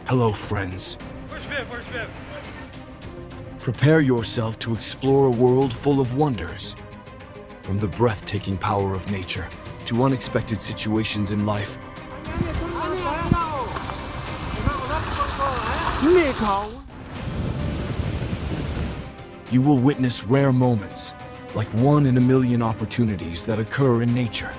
Hello, friends. Where's Viv? Where's Viv? Prepare yourself to explore a world full of wonders. From the breathtaking power of nature to unexpected situations in life, you will witness rare moments, like one in a million opportunities that occur in nature.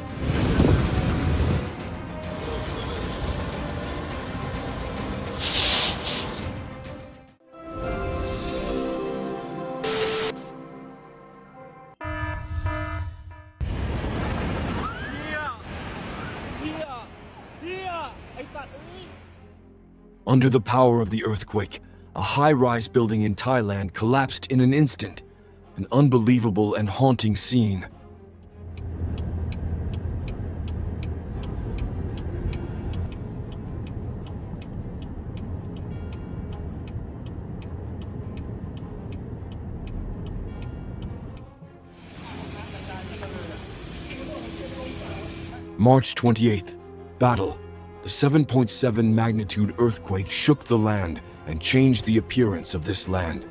Under the power of the earthquake, a high-rise building in Thailand collapsed in an instant, an unbelievable and haunting scene. March 28th, battle. The 7.7 magnitude earthquake shook the land and changed the appearance of this land.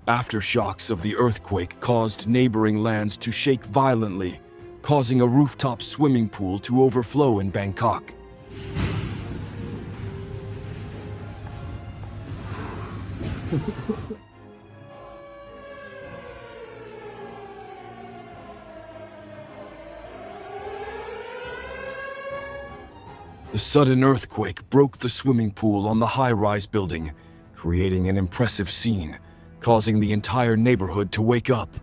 Aftershocks of the earthquake caused neighboring lands to shake violently, causing a rooftop swimming pool to overflow in Bangkok. The sudden earthquake broke the swimming pool on the high-rise building, creating an impressive scene, causing the entire neighborhood to wake up.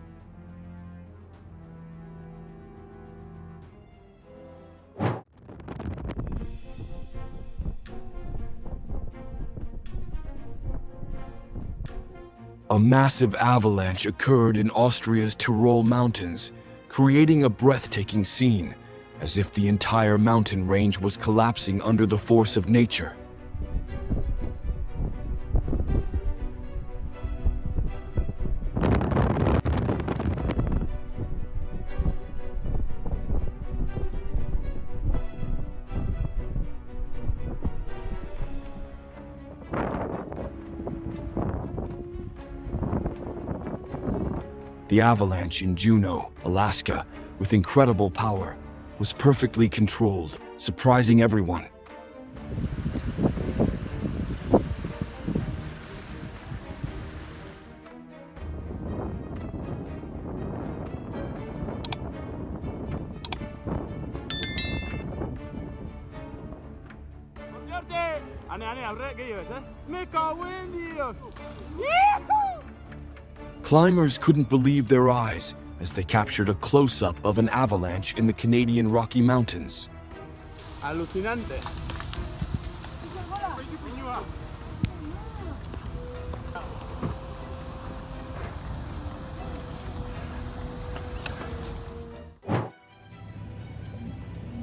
A massive avalanche occurred in Austria's Tyrol Mountains, creating a breathtaking scene, as if the entire mountain range was collapsing under the force of nature. The avalanche in Juneau, Alaska, with incredible power, was perfectly controlled, surprising everyone. Climbers couldn't believe their eyes as they captured a close-up of an avalanche in the Canadian Rocky Mountains. Alucinante.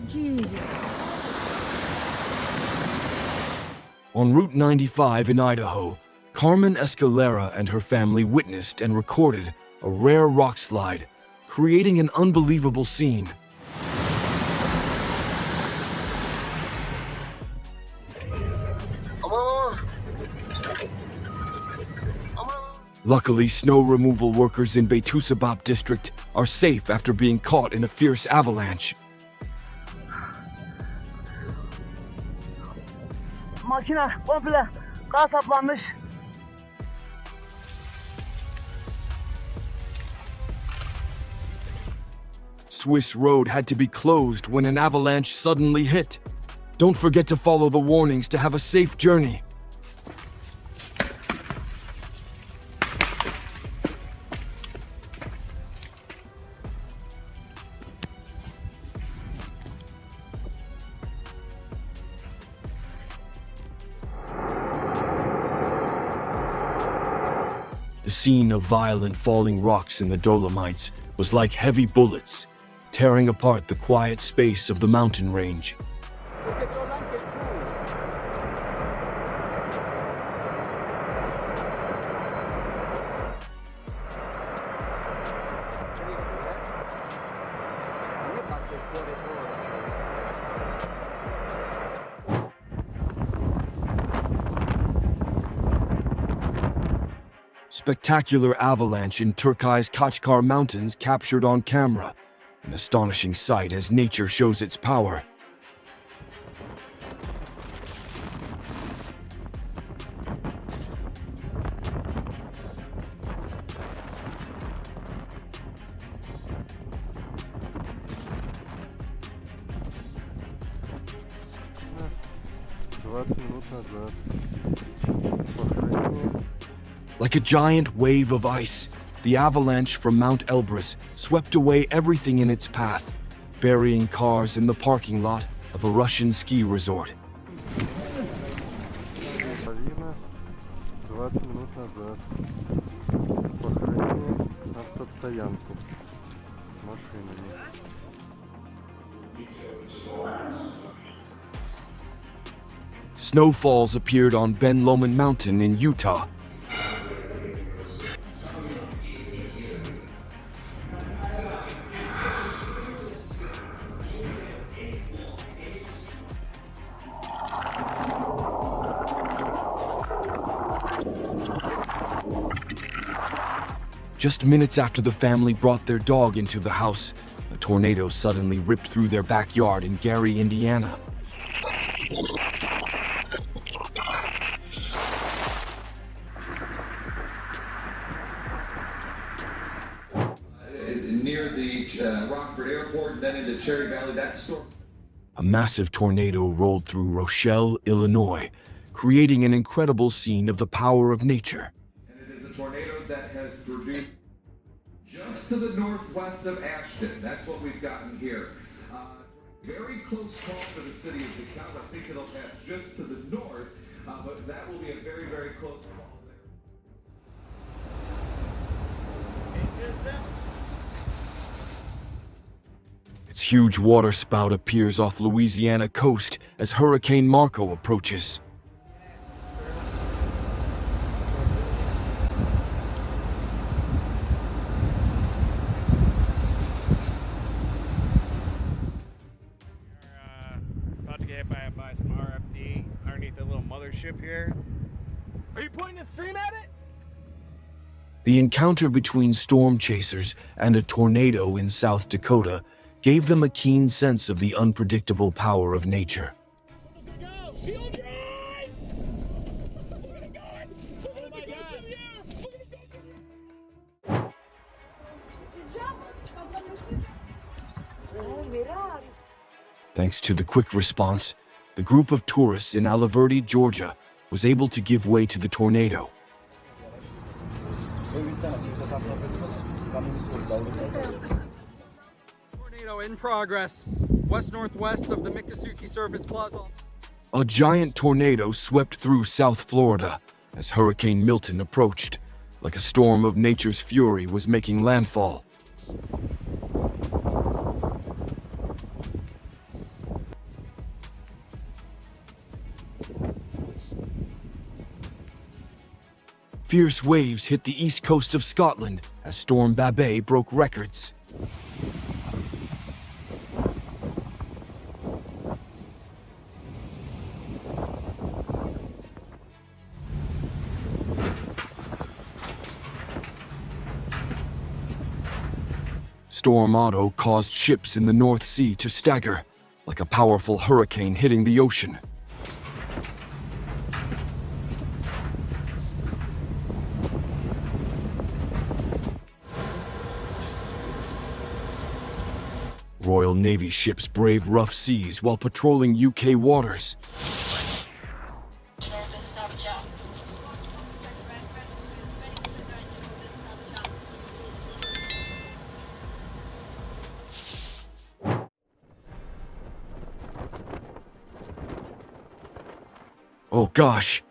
Jesus. On Route 95 in Idaho, Carmen Escalera and her family witnessed and recorded a rare rock slide, creating an unbelievable scene. Luckily, snow removal workers in Betusabap district are safe after being caught in a fierce avalanche. Makine komple gaz saplanmış. Swiss road had to be closed when an avalanche suddenly hit. Don't forget to follow the warnings to have a safe journey. The scene of violent falling rocks in the Dolomites was like heavy bullets, tearing apart the quiet space of the mountain range. spectacular avalanche in Turkey's Kachkar Mountains captured on camera, an astonishing sight as nature shows its power. Like a giant wave of ice, the avalanche from Mount Elbrus swept away everything in its path, burying cars in the parking lot of a Russian ski resort. Snowfalls appeared on Ben Lomond Mountain in Utah. Just minutes after the family brought their dog into the house, a tornado suddenly ripped through their backyard in Gary, Indiana. Near the Rockford Airport, then into Cherry Valley, that storm. A massive tornado rolled through Rochelle, Illinois, creating an incredible scene of the power of nature. And it is a tornado that has produced just to the northwest of Ashton. That's what we've gotten here. Very close call for the city of DeKalb. I think it'll pass just to the north, but that will be a very, very close call there. Its huge waterspout appears off Louisiana coast as Hurricane Marco approaches. About to get hit by some RFD underneath the little mothership here. Are you pointing the stream at it? The encounter between storm chasers and a tornado in South Dakota gave them a keen sense of the unpredictable power of nature. Thanks to the quick response, the group of tourists in Alaverde, Georgia, was able to give way to the tornado. Tornado in progress, west-northwest of the Miccosukee Surface Plaza. A giant tornado swept through South Florida as Hurricane Milton approached, like a storm of nature's fury was making landfall. Fierce waves hit the east coast of Scotland as Storm Babet broke records. Storm Otto caused ships in the North Sea to stagger, like a powerful hurricane hitting the ocean. Royal Navy ships braved rough seas while patrolling UK waters. Oh gosh!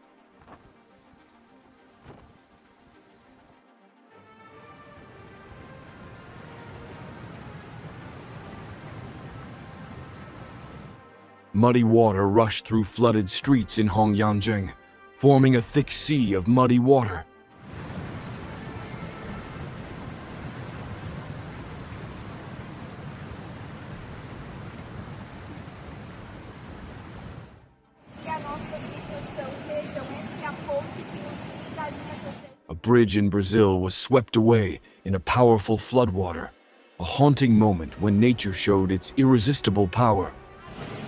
Muddy water rushed through flooded streets in Hongyanjing, forming a thick sea of muddy water. A bridge in Brazil was swept away in a powerful floodwater, a haunting moment when nature showed its irresistible power.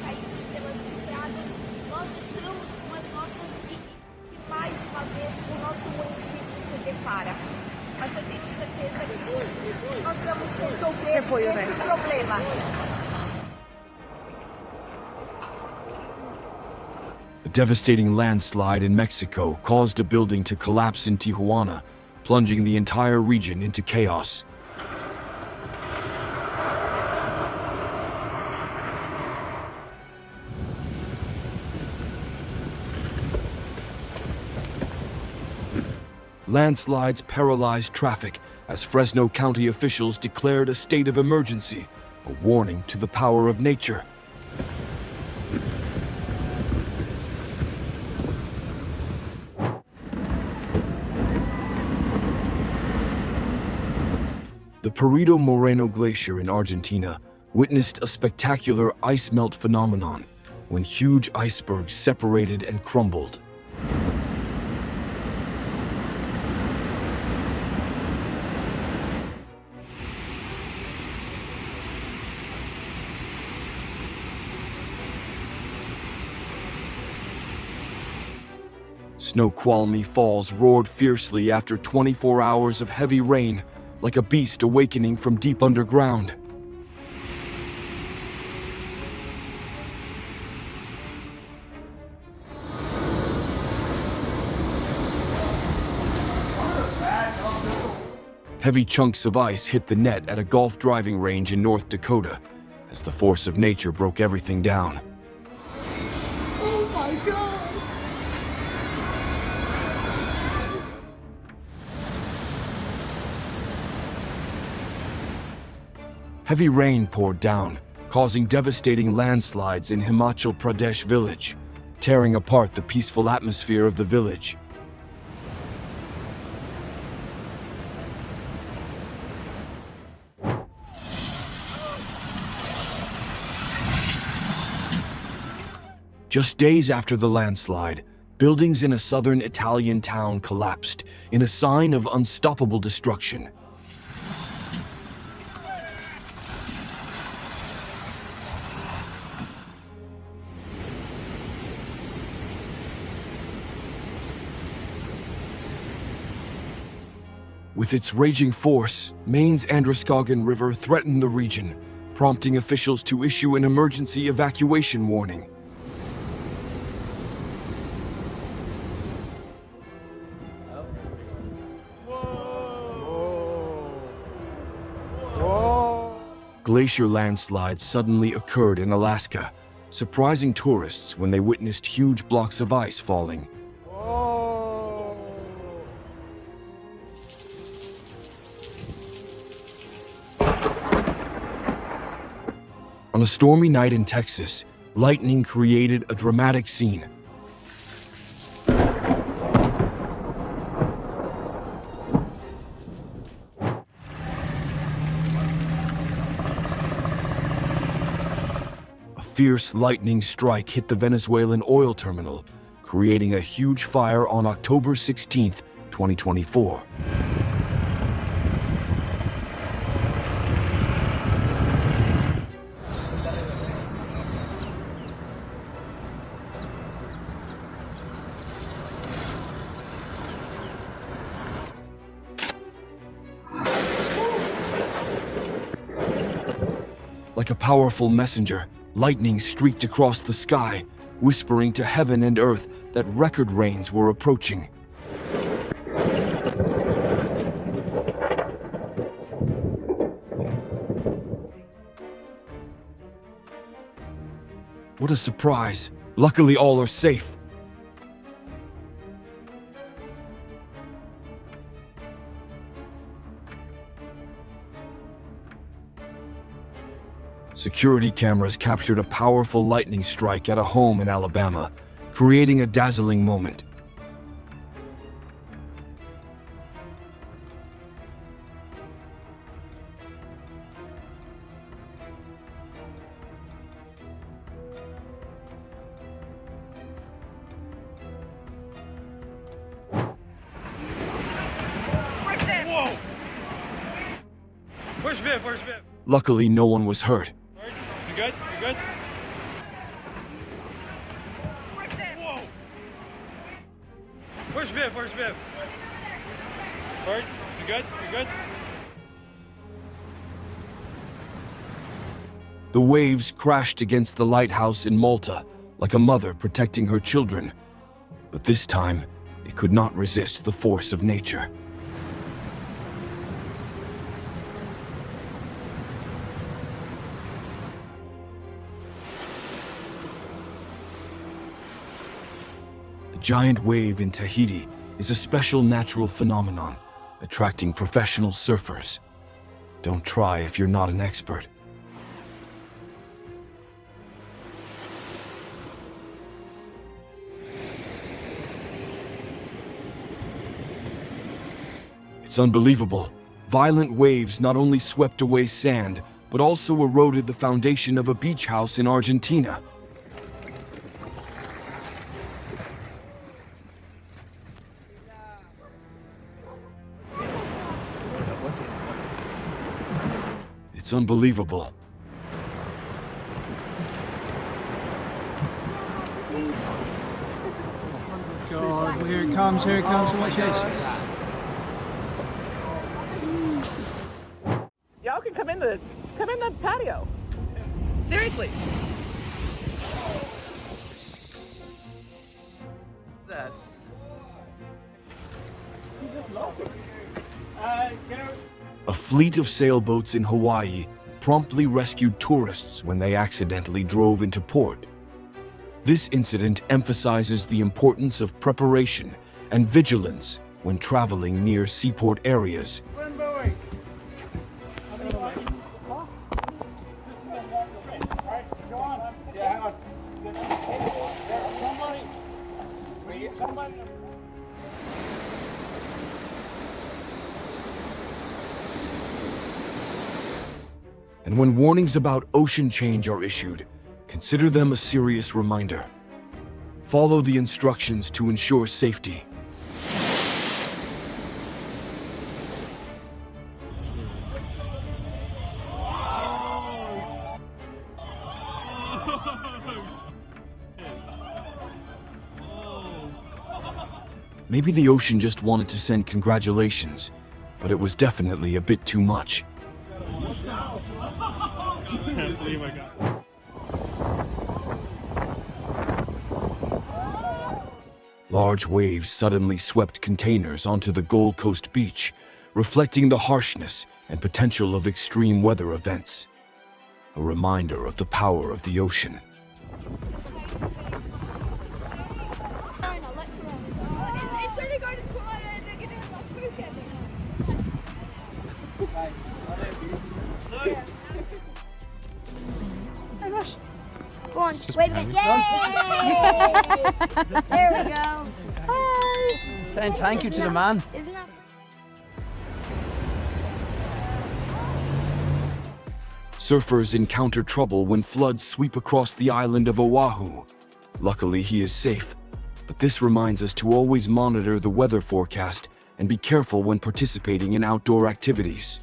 Caímos pelas estradas, nós estamos com as nossas vidas e mais uma vez o nosso município se depara. Mas eu tenho certeza que juntos nós vamos resolver esse problema. A devastating landslide in Mexico caused a building to collapse in Tijuana, plunging the entire region into chaos. Landslides paralyzed traffic as Fresno County officials declared a state of emergency, a warning to the power of nature. The Perito Moreno Glacier in Argentina witnessed a spectacular ice melt phenomenon when huge icebergs separated and crumbled. Snoqualmie Falls roared fiercely after 24 hours of heavy rain, like a beast awakening from deep underground. Heavy chunks of ice hit the net at a golf driving range in North Dakota as the force of nature broke everything down. Oh my God! Heavy rain poured down, causing devastating landslides in Himachal Pradesh village, tearing apart the peaceful atmosphere of the village. Just days after the landslide, buildings in a southern Italian town collapsed in a sign of unstoppable destruction. With its raging force, Maine's Androscoggin River threatened the region, prompting officials to issue an emergency evacuation warning. Glacier landslides suddenly occurred in Alaska, surprising tourists when they witnessed huge blocks of ice falling. On a stormy night in Texas, lightning created a dramatic scene. A fierce lightning strike hit the Venezuelan oil terminal, creating a huge fire on October 16, 2024. Like a powerful messenger, lightning streaked across the sky, whispering to heaven and earth that record rains were approaching. What a surprise! Luckily, all are safe. Security cameras captured a powerful lightning strike at a home in Alabama, creating a dazzling moment. Where's Viv? Luckily, no one was hurt. Sarge, you good? You good? Whoa! Where's Viv? Where's Viv? Sarge, you good? You good? The waves crashed against the lighthouse in Malta, like a mother protecting her children. But this time, it could not resist the force of nature. The giant wave in Tahiti is a special natural phenomenon, attracting professional surfers. Don't try if you're not an expert. It's unbelievable. Violent waves not only swept away sand, but also eroded the foundation of a beach house in Argentina. It's unbelievable. God, here it comes, watch this. Y'all can come in the patio. Seriously. This. A fleet of sailboats in Hawaii promptly rescued tourists when they accidentally drove into port. This incident emphasizes the importance of preparation and vigilance when traveling near seaport areas. And when warnings about ocean change are issued, consider them a serious reminder. Follow the instructions to ensure safety. Maybe the ocean just wanted to send congratulations, but it was definitely a bit too much. Large waves suddenly swept containers onto the Gold Coast beach, reflecting the harshness and potential of extreme weather events. A reminder of the power of the ocean. Go on, wait a minute. Yay! There we go. Hi. Saying thank you to the man. Isn't that? Surfers encounter trouble when floods sweep across the island of Oahu. Luckily, he is safe, but this reminds us to always monitor the weather forecast and be careful when participating in outdoor activities.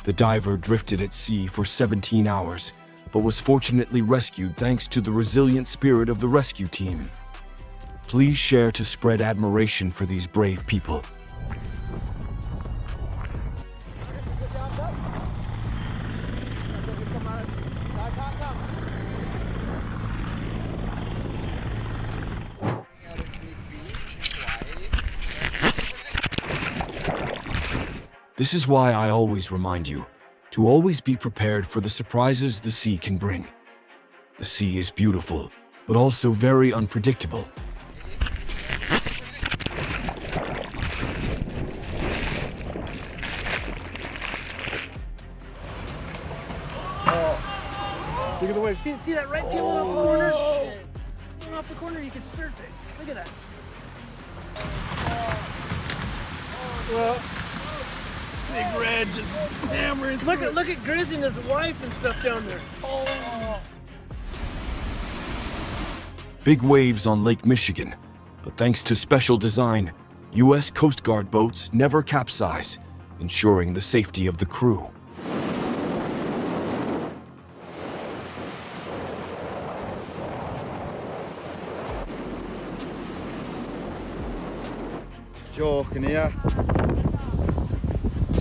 The diver drifted at sea for 17 hours, but was fortunately rescued thanks to the resilient spirit of the rescue team. Please share to spread admiration for these brave people. This is why I always remind you to always be prepared for the surprises the sea can bring. The sea is beautiful, but also very unpredictable. Look at the wave. See that right feeling off the corner? Going off the corner, you can surf it. Look at that. Well, Big Red just hammering. Look at Grizzy and his wife and stuff down there. Oh. Big waves on Lake Michigan, but thanks to special design, U.S. Coast Guard boats never capsize, ensuring the safety of the crew. Joe, can you?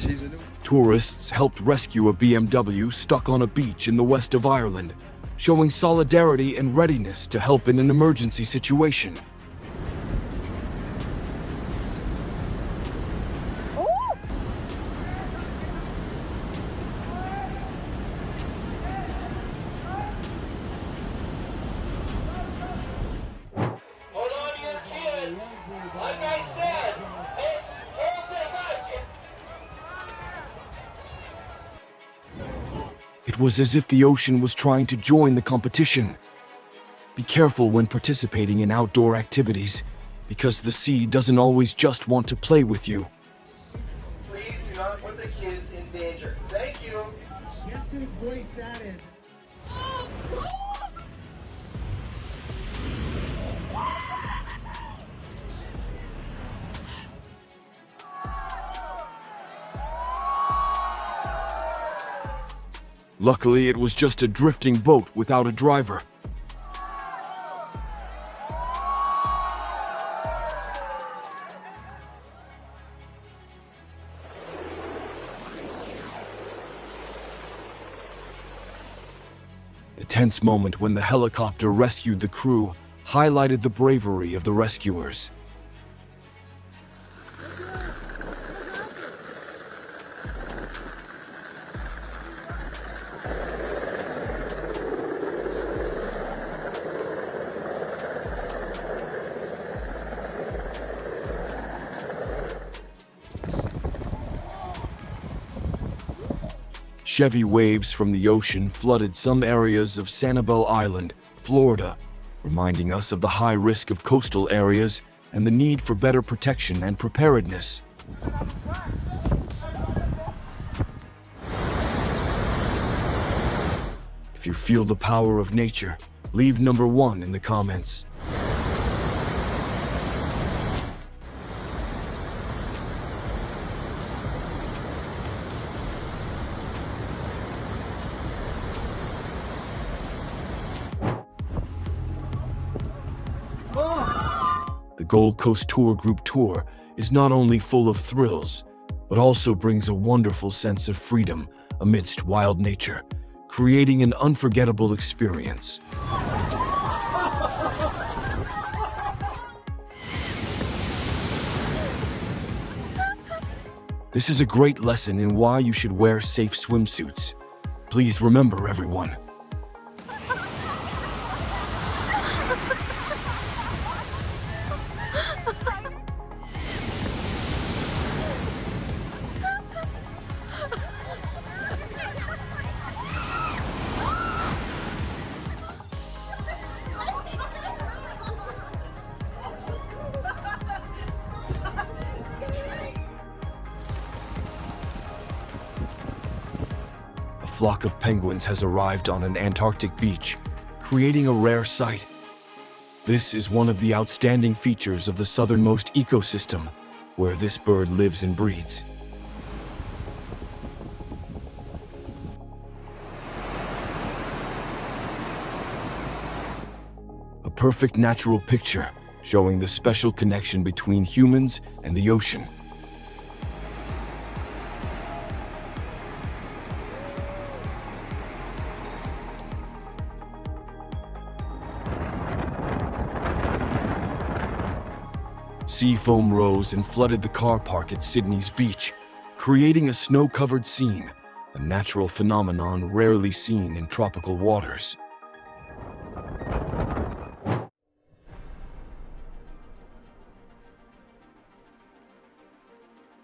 She's a new. Tourists helped rescue a BMW stuck on a beach in the west of Ireland, showing solidarity and readiness to help in an emergency situation. It was as if the ocean was trying to join the competition. Be careful when participating in outdoor activities, because the sea doesn't always just want to play with you. Please do not put the kids in danger. Thank you. Guess whose voice that is? Luckily, it was just a drifting boat without a driver. The tense moment when the helicopter rescued the crew highlighted the bravery of the rescuers. Chevy waves from the ocean flooded some areas of Sanibel Island, Florida, reminding us of the high risk of coastal areas and the need for better protection and preparedness. If you feel the power of nature, leave number 1 in the comments. The Gold Coast Tour Group Tour is not only full of thrills, but also brings a wonderful sense of freedom amidst wild nature, creating an unforgettable experience. This is a great lesson in why you should wear safe swimsuits. Please remember, everyone. A flock of penguins has arrived on an Antarctic beach, creating a rare sight. This is one of the outstanding features of the southernmost ecosystem, where this bird lives and breeds. A perfect natural picture, showing the special connection between humans and the ocean. Sea foam rose and flooded the car park at Sydney's beach, creating a snow-covered scene, a natural phenomenon rarely seen in tropical waters.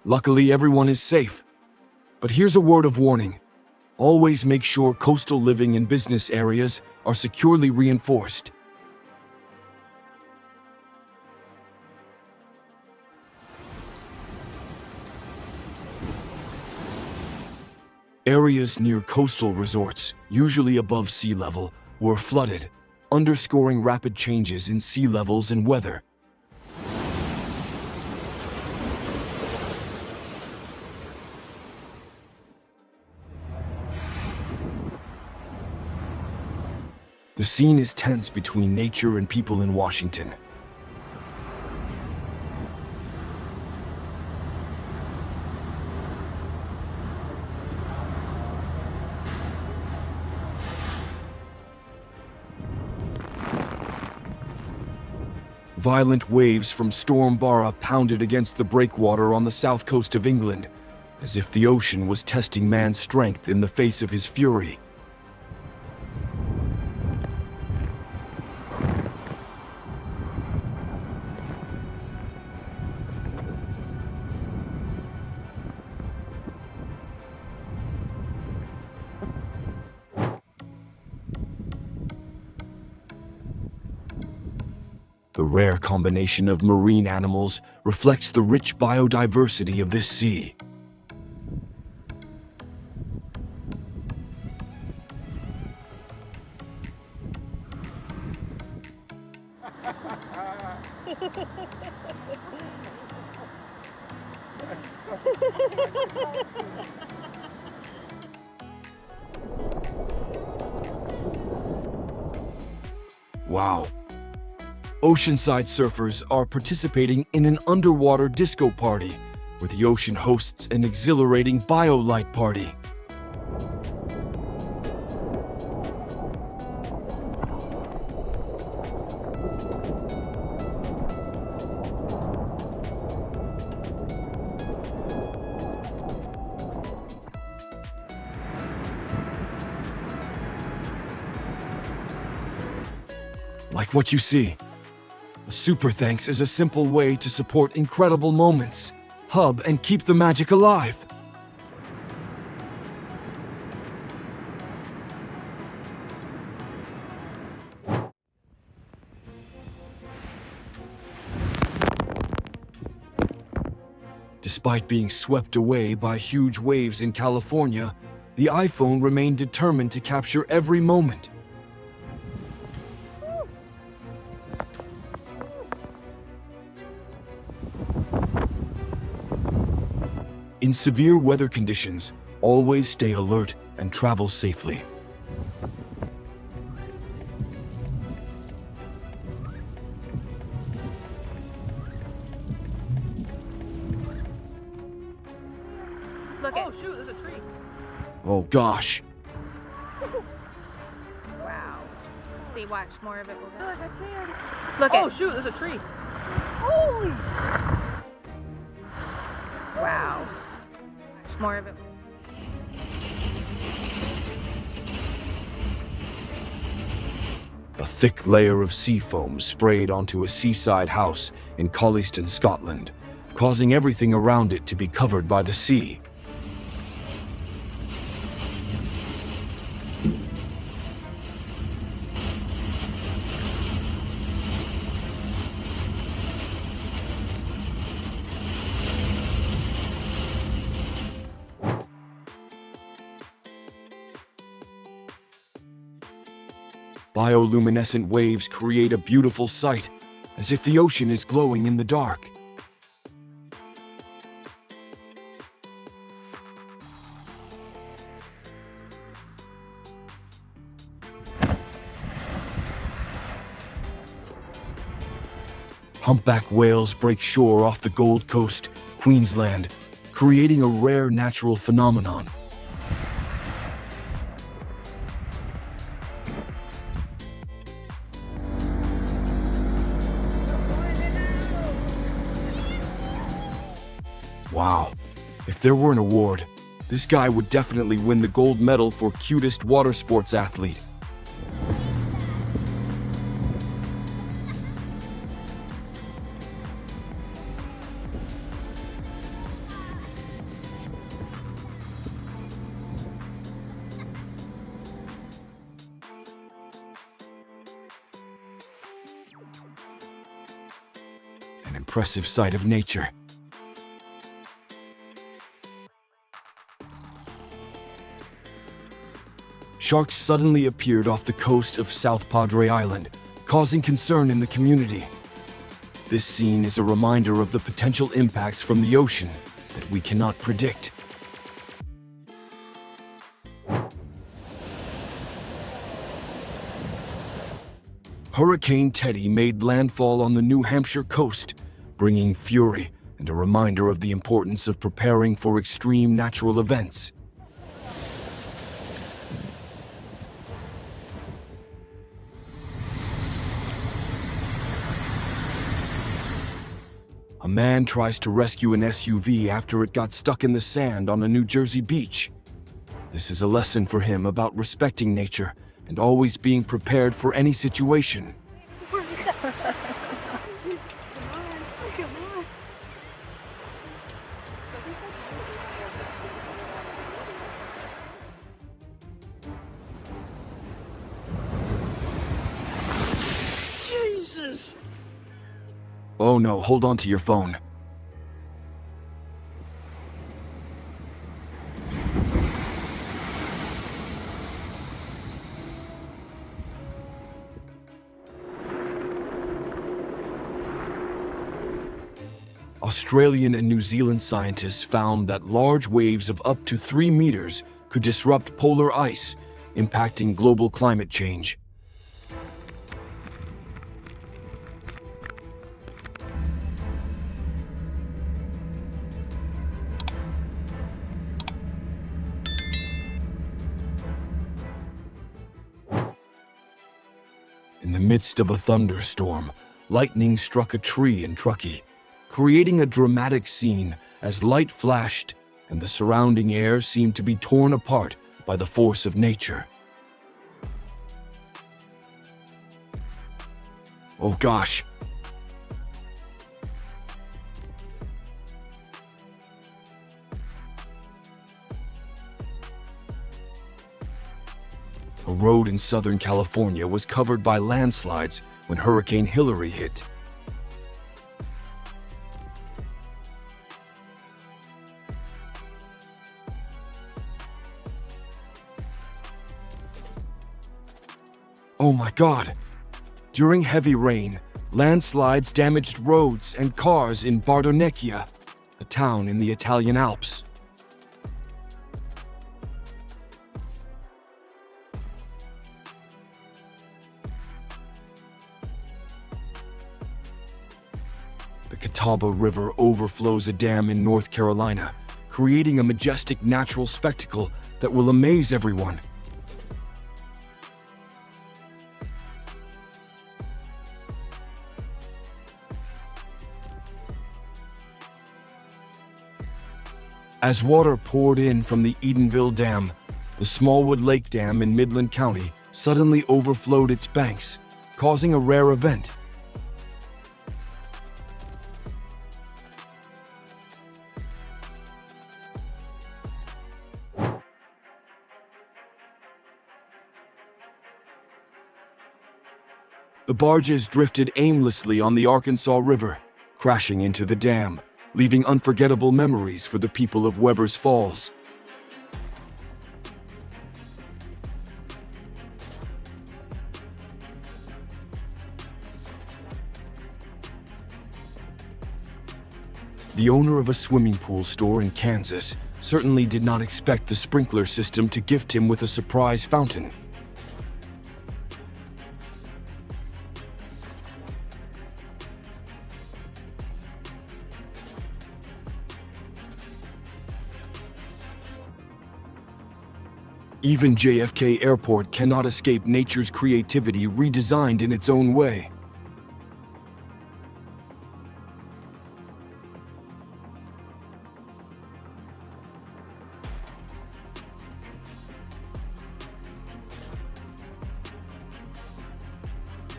Luckily, everyone is safe. But here's a word of warning. Always make sure coastal living and business areas are securely reinforced. Areas near coastal resorts, usually above sea level, were flooded, underscoring rapid changes in sea levels and weather. The scene is tense between nature and people in Washington. Violent waves from Storm Bara pounded against the breakwater on the south coast of England, as if the ocean was testing man's strength in the face of his fury. The rare combination of marine animals reflects the rich biodiversity of this sea. Wow. Oceanside surfers are participating in an underwater disco party, where the ocean hosts an exhilarating BioLight party. Like what you see. A super thanks is a simple way to support incredible moments, hub, and keep the magic alive. Despite being swept away by huge waves in California, the iPhone remained determined to capture every moment. In severe weather conditions, always stay alert and travel safely. Look at. Oh shoot, there's a tree. Oh gosh. Wow. See, watch more of it. Look at. Oh shoot, there's a tree. Holy. Wow. Watch more of it. A thick layer of sea foam sprayed onto a seaside house in Colliston, Scotland, causing everything around it to be covered by the sea. Bioluminescent waves create a beautiful sight, as if the ocean is glowing in the dark. Humpback whales break shore off the Gold Coast, Queensland, creating a rare natural phenomenon. Wow, if there were an award, this guy would definitely win the gold medal for cutest water sports athlete. An impressive sight of nature. sharks suddenly appeared off the coast of South Padre Island, causing concern in the community. This scene is a reminder of the potential impacts from the ocean that we cannot predict. Hurricane Teddy made landfall on the New Hampshire coast, bringing fury and a reminder of the importance of preparing for extreme natural events. A man tries to rescue an SUV after it got stuck in the sand on a New Jersey beach. This is a lesson for him about respecting nature and always being prepared for any situation. Jesus! Oh no, hold on to your phone. Australian and New Zealand scientists found that large waves of up to 3 meters could disrupt polar ice, impacting global climate change. In the midst of a thunderstorm, lightning struck a tree in Truckee, creating a dramatic scene as light flashed and the surrounding air seemed to be torn apart by the force of nature. Oh gosh. A road in Southern California was covered by landslides when Hurricane Hillary hit. Oh my God! During heavy rain, landslides damaged roads and cars in Bardonecchia, a town in the Italian Alps. The Catawba River overflows a dam in North Carolina, creating a majestic natural spectacle that will amaze everyone. As water poured in from the Edenville Dam, the Smallwood Lake Dam in Midland County suddenly overflowed its banks, causing a rare event. The barges drifted aimlessly on the Arkansas River, crashing into the dam, leaving unforgettable memories for the people of Weber's Falls. The owner of a swimming pool store in Kansas certainly did not expect the sprinkler system to gift him with a surprise fountain. Even JFK Airport cannot escape nature's creativity redesigned in its own way.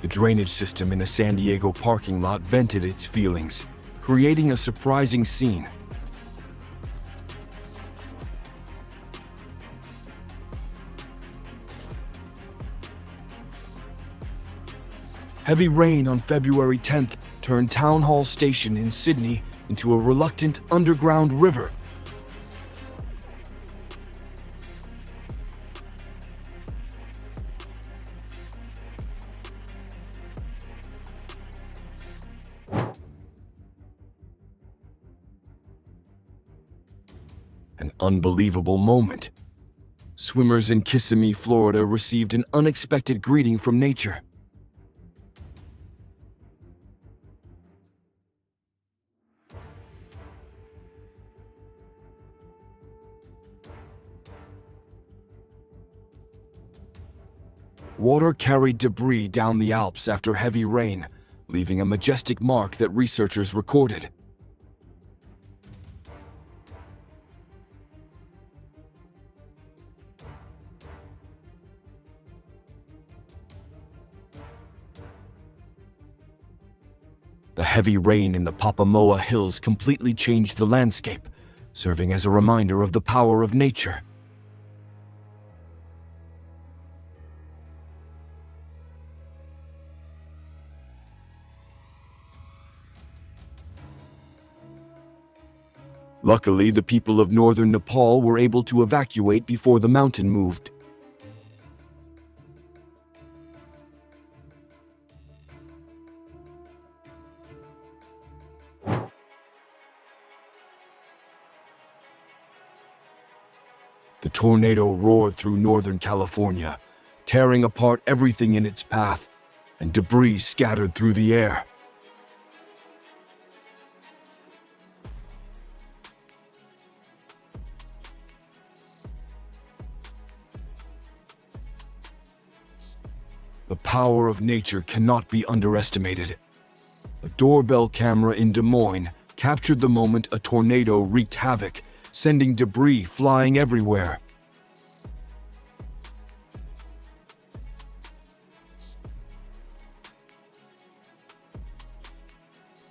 The drainage system in a San Diego parking lot vented its feelings, creating a surprising scene. Heavy rain on February 10th turned Town Hall Station in Sydney into a reluctant underground river. unbelievable moment. Swimmers in Kissimmee, Florida received an unexpected greeting from nature. Water carried debris down the Alps after heavy rain, leaving a majestic mark that researchers recorded. The heavy rain in the Papamoa Hills completely changed the landscape, serving as a reminder of the power of nature. Luckily, the people of northern Nepal were able to evacuate before the mountain moved. The tornado roared through Northern California, tearing apart everything in its path, and debris scattered through the air. The power of nature cannot be underestimated. A doorbell camera in Des Moines captured the moment a tornado wreaked havoc, sending debris flying everywhere.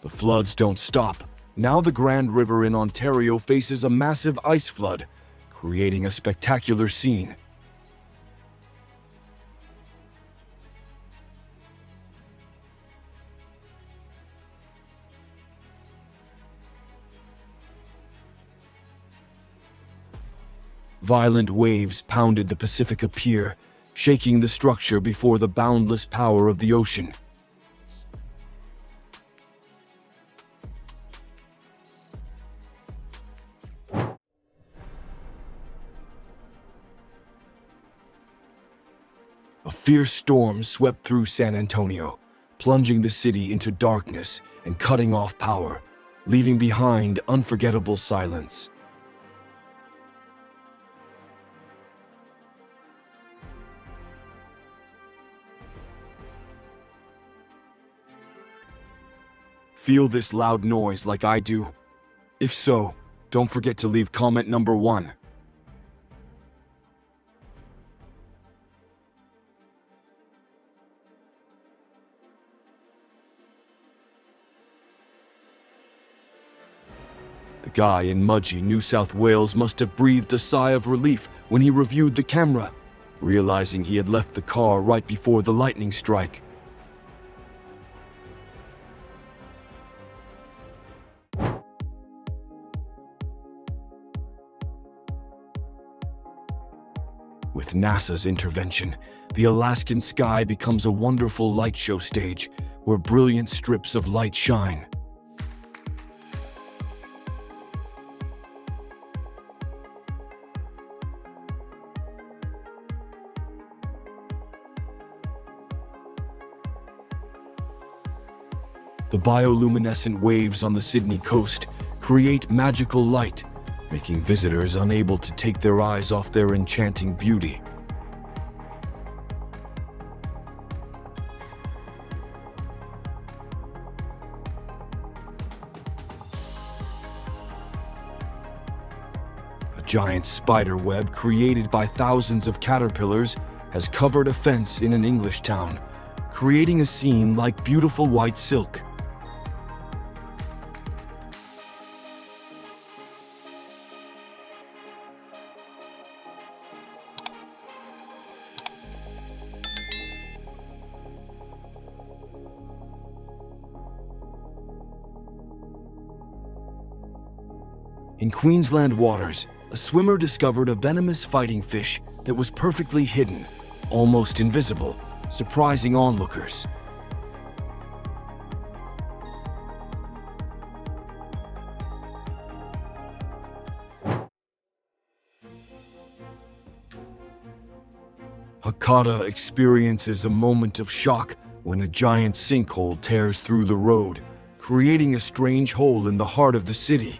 The floods don't stop. Now the Grand River in Ontario faces a massive ice flood, creating a spectacular scene. Violent waves pounded the Pacifica Pier, shaking the structure before the boundless power of the ocean. A fierce storm swept through San Antonio, plunging the city into darkness and cutting off power, leaving behind unforgettable silence. Feel this loud noise like I do? If so, don't forget to leave comment number 1. The guy in Mudgee, New South Wales must have breathed a sigh of relief when he reviewed the camera, realizing he had left the car right before the lightning strike. With NASA's intervention, the Alaskan sky becomes a wonderful light show stage where brilliant strips of light shine. The bioluminescent waves on the Sydney coast create magical light, making visitors unable to take their eyes off their enchanting beauty. A giant spider web created by thousands of caterpillars has covered a fence in an English town, creating a scene like beautiful white silk. In Queensland waters, a swimmer discovered a venomous fighting fish that was perfectly hidden, almost invisible, surprising onlookers. Hakata experiences a moment of shock when a giant sinkhole tears through the road, creating a strange hole in the heart of the city.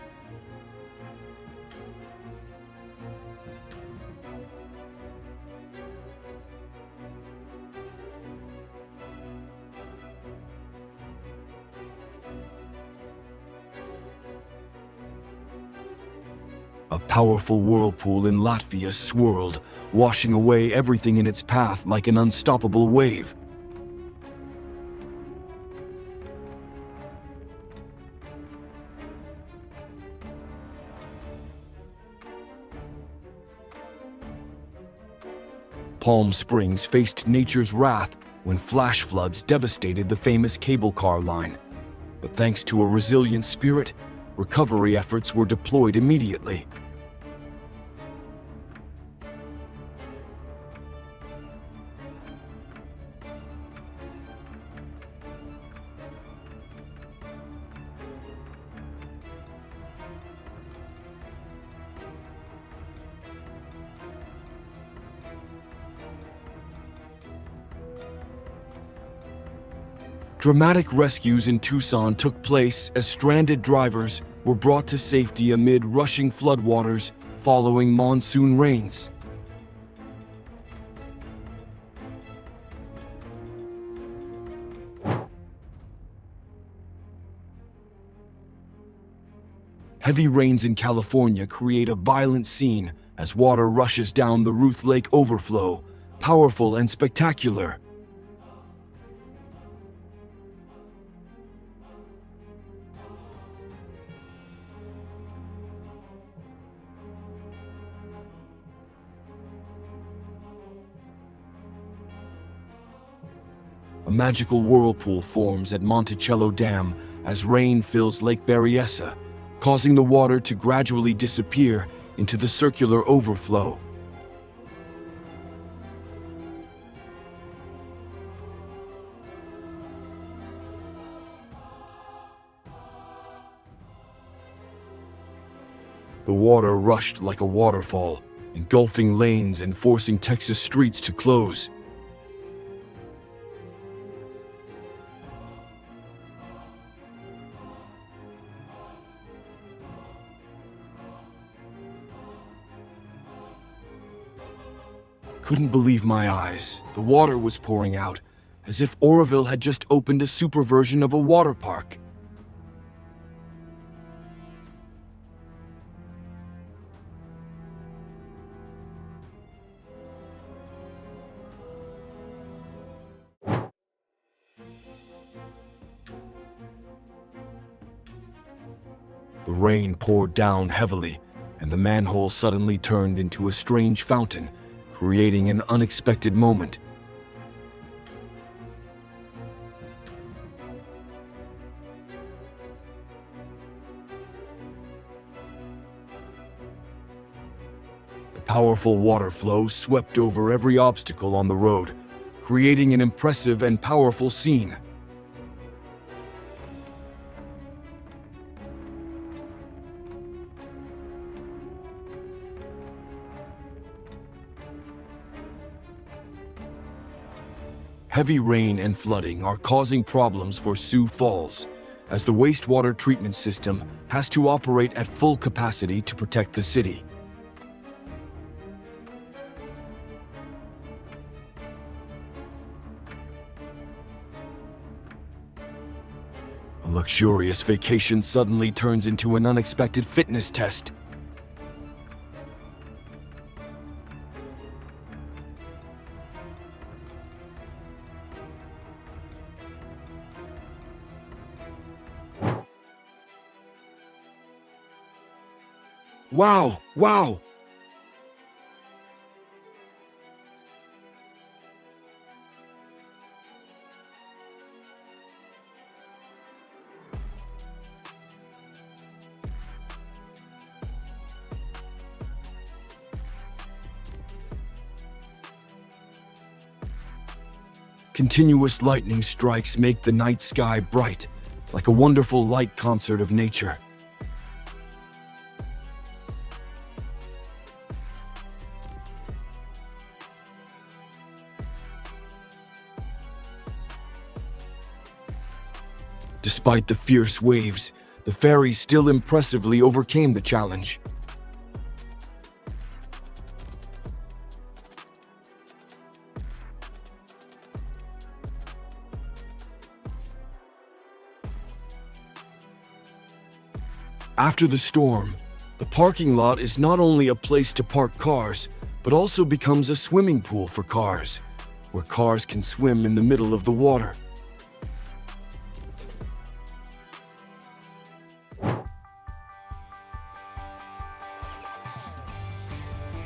A powerful whirlpool in Latvia swirled, washing away everything in its path like an unstoppable wave. Palm Springs faced nature's wrath when flash floods devastated the famous cable car line. But thanks to a resilient spirit, recovery efforts were deployed immediately. Dramatic rescues in Tucson took place as stranded drivers were brought to safety amid rushing floodwaters following monsoon rains. Heavy rains in California create a violent scene as water rushes down the Ruth Lake overflow, powerful and spectacular. A magical whirlpool forms at Monticello Dam as rain fills Lake Berryessa, causing the water to gradually disappear into the circular overflow. The water rushed like a waterfall, engulfing lanes and forcing Texas streets to close. Couldn't believe my eyes. The water was pouring out, as if Oroville had just opened a super version of a water park. The rain poured down heavily, and the manhole suddenly turned into a strange fountain, creating an unexpected moment. The powerful water flow swept over every obstacle on the road, creating an impressive and powerful scene. Heavy rain and flooding are causing problems for Sioux Falls, as the wastewater treatment system has to operate at full capacity to protect the city. A luxurious vacation suddenly turns into an unexpected fitness test. Wow! Wow! Continuous lightning strikes make the night sky bright, like a wonderful light concert of nature. Despite the fierce waves, the ferry still impressively overcame the challenge. After the storm, the parking lot is not only a place to park cars, but also becomes a swimming pool for cars, where cars can swim in the middle of the water.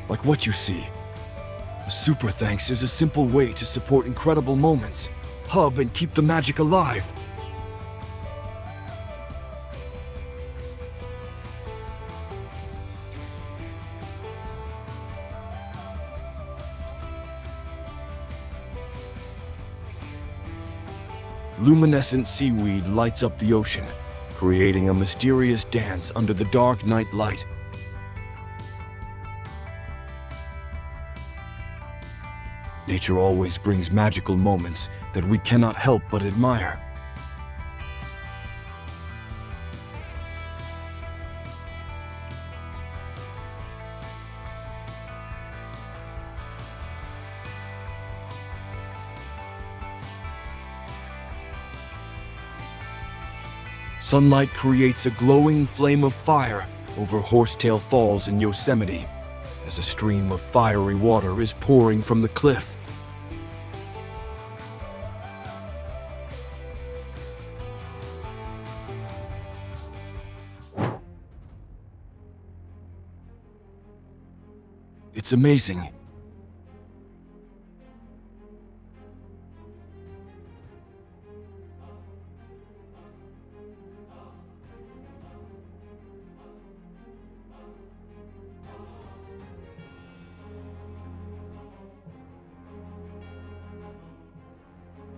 Like what you see. A super thanks is a simple way to support incredible moments, hub and keep the magic alive. Luminescent seaweed lights up the ocean, creating a mysterious dance under the dark night light. Nature always brings magical moments that we cannot help but admire. Sunlight creates a glowing flame of fire over Horsetail Falls in Yosemite, as a stream of fiery water is pouring from the cliff. It's amazing.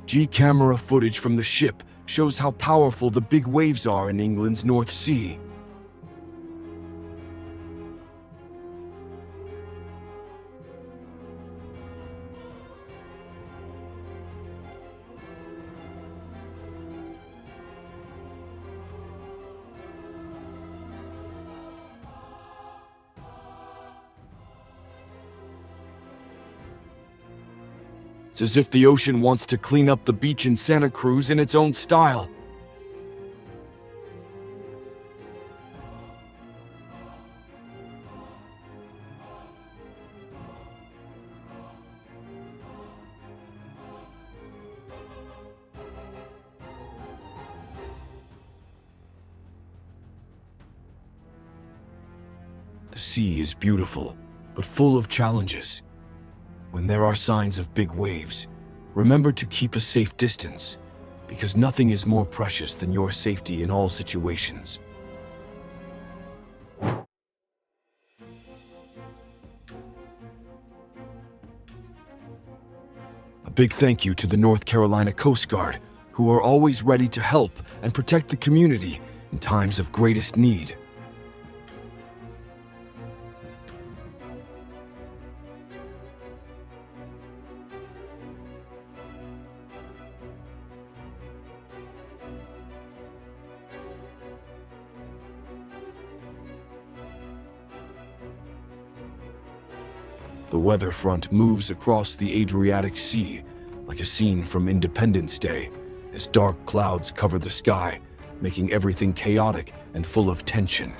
G-camera footage from the ship shows how powerful the big waves are in England's North Sea. It's as if the ocean wants to clean up the beach in Santa Cruz in its own style. The sea is beautiful, but full of challenges. When there are signs of big waves, remember to keep a safe distance, because nothing is more precious than your safety in all situations. A big thank you to the North Carolina Coast Guard, who are always ready to help and protect the community in times of greatest need. The weather front moves across the Adriatic Sea like a scene from Independence Day, as dark clouds cover the sky, making everything chaotic and full of tension.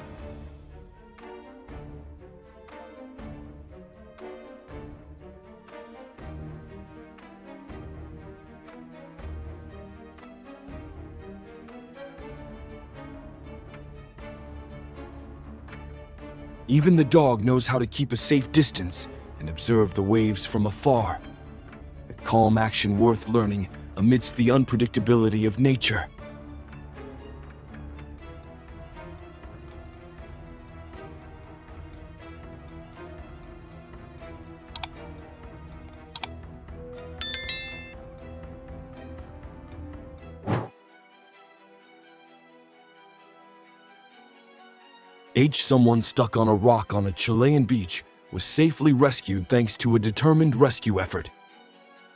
Even the dog knows how to keep a safe distance and observe the waves from afar. A calm action worth learning amidst the unpredictability of nature. Someone stuck on a rock on a Chilean beach was safely rescued thanks to a determined rescue effort.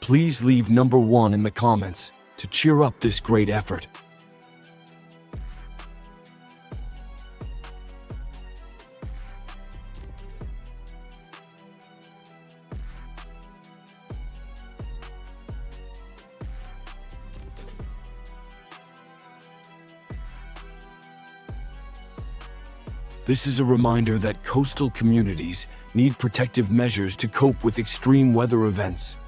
Please leave number 1 in the comments to cheer up this great effort. This is a reminder that coastal communities need protective measures to cope with extreme weather events.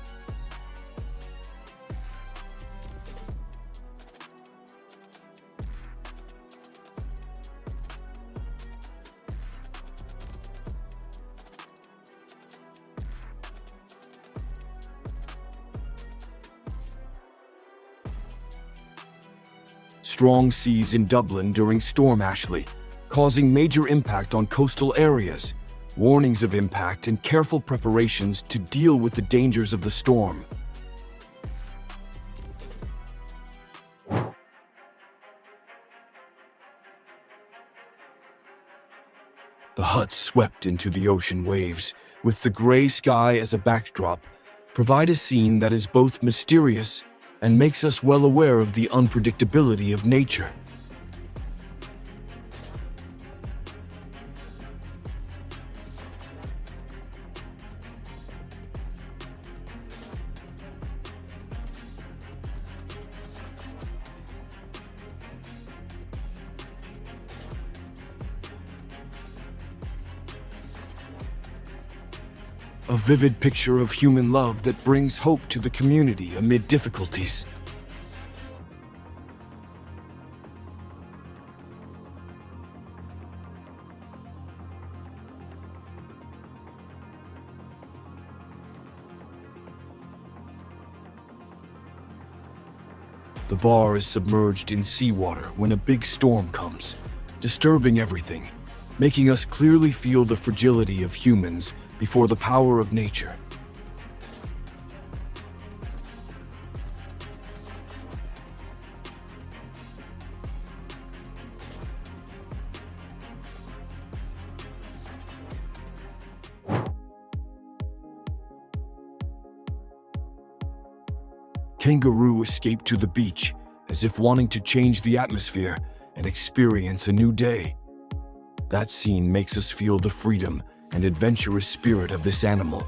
Strong seas in Dublin during Storm Ashley, causing major impact on coastal areas, warnings of impact and careful preparations to deal with the dangers of the storm. The huts swept into the ocean waves, with the gray sky as a backdrop, provide a scene that is both mysterious and makes us well aware of the unpredictability of nature. A vivid picture of human love that brings hope to the community amid difficulties. The bar is submerged in seawater when a big storm comes, disturbing everything, making us clearly feel the fragility of humans before the power of nature. Kangaroo escaped to the beach, as if wanting to change the atmosphere and experience a new day. That scene makes us feel the freedom and adventurous spirit of this animal.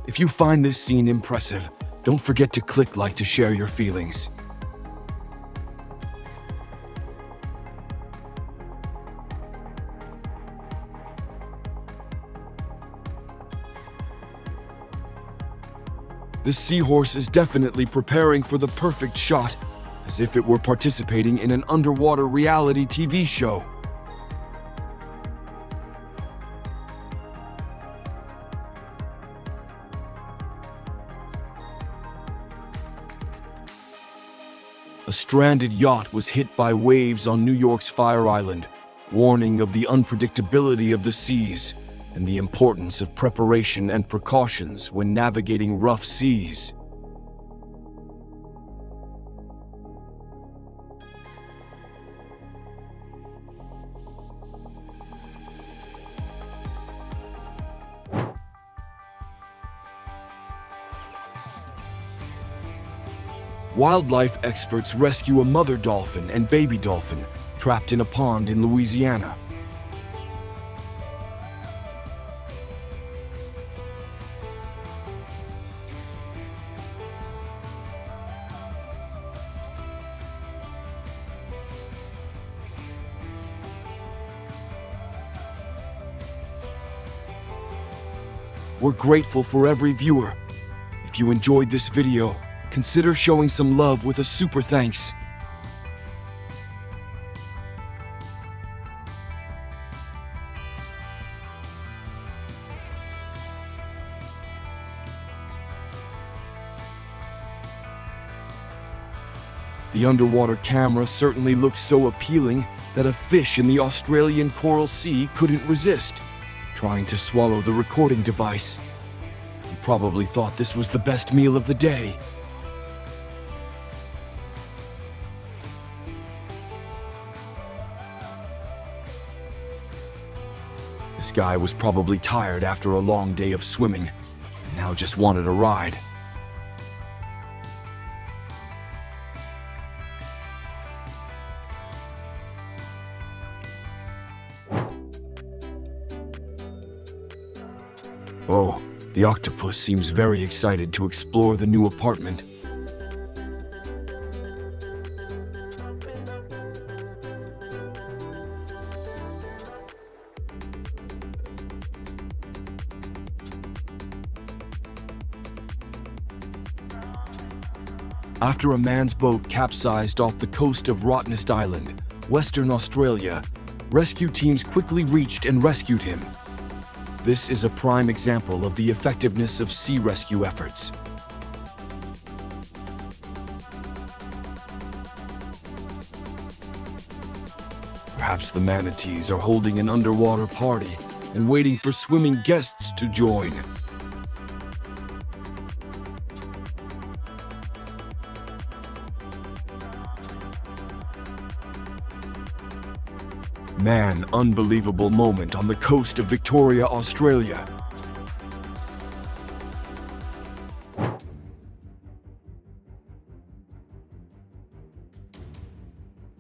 If you find this scene impressive, don't forget to click like to share your feelings. This seahorse is definitely preparing for the perfect shot, as if it were participating in an underwater reality TV show. A stranded yacht was hit by waves on New York's Fire Island, warning of the unpredictability of the seas and the importance of preparation and precautions when navigating rough seas. Wildlife experts rescue a mother dolphin and baby dolphin trapped in a pond in Louisiana. We're grateful for every viewer. If you enjoyed this video, consider showing some love with a super thanks. The underwater camera certainly looks so appealing that a fish in the Australian Coral Sea couldn't resist, trying to swallow the recording device. You probably thought this was the best meal of the day. This guy was probably tired after a long day of swimming, and now just wanted a ride. Oh, The octopus seems very excited to explore the new apartment. After a man's boat capsized off the coast of Rottnest Island, Western Australia, rescue teams quickly reached and rescued him. This is a prime example of the effectiveness of sea rescue efforts. Perhaps the manatees are holding an underwater party and waiting for swimming guests to join. Man, unbelievable moment on the coast of Victoria, Australia.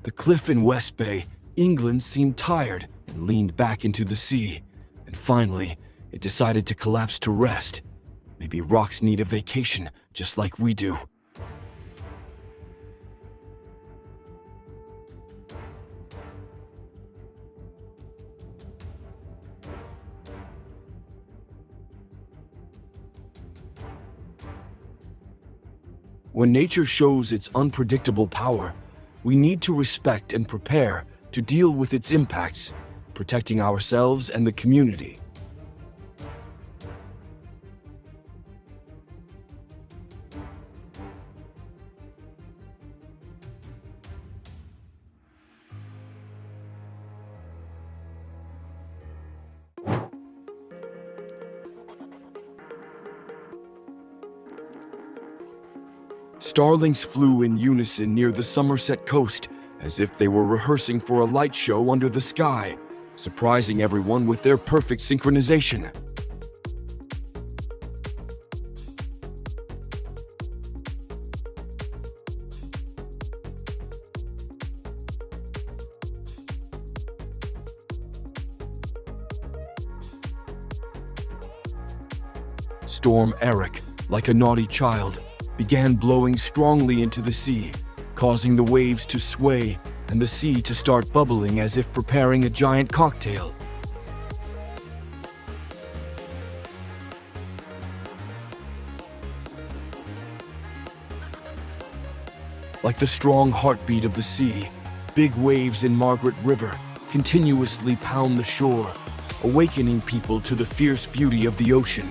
The cliff in West Bay, England seemed tired and leaned back into the sea. And finally, it decided to collapse to rest. Maybe rocks need a vacation, just like we do. When nature shows its unpredictable power, we need to respect and prepare to deal with its impacts, protecting ourselves and the community. Starlings flew in unison near the Somerset coast, as if they were rehearsing for a light show under the sky, surprising everyone with their perfect synchronization. Storm Eric, like a naughty child, began blowing strongly into the sea, causing the waves to sway and the sea to start bubbling as if preparing a giant cocktail. Like the strong heartbeat of the sea, big waves in Margaret River continuously pound the shore, awakening people to the fierce beauty of the ocean.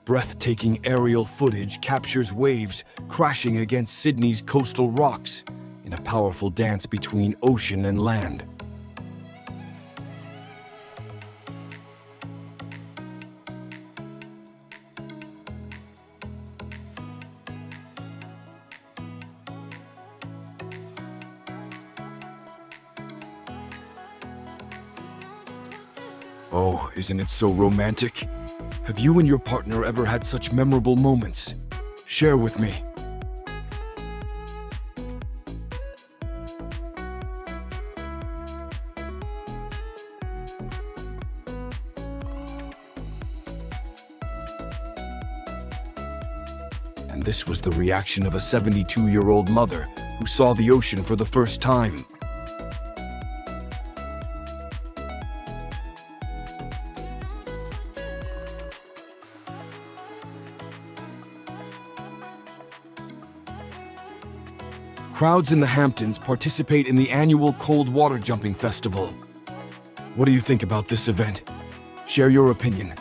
Breathtaking aerial footage captures waves crashing against Sydney's coastal rocks in a powerful dance between ocean and land. Oh, isn't it so romantic? Have you and your partner ever had such memorable moments? Share with me. And this was the reaction of a 72-year-old mother who saw the ocean for the first time. Crowds in the Hamptons participate in the annual Cold Water Jumping Festival. What do you think about this event? Share your opinion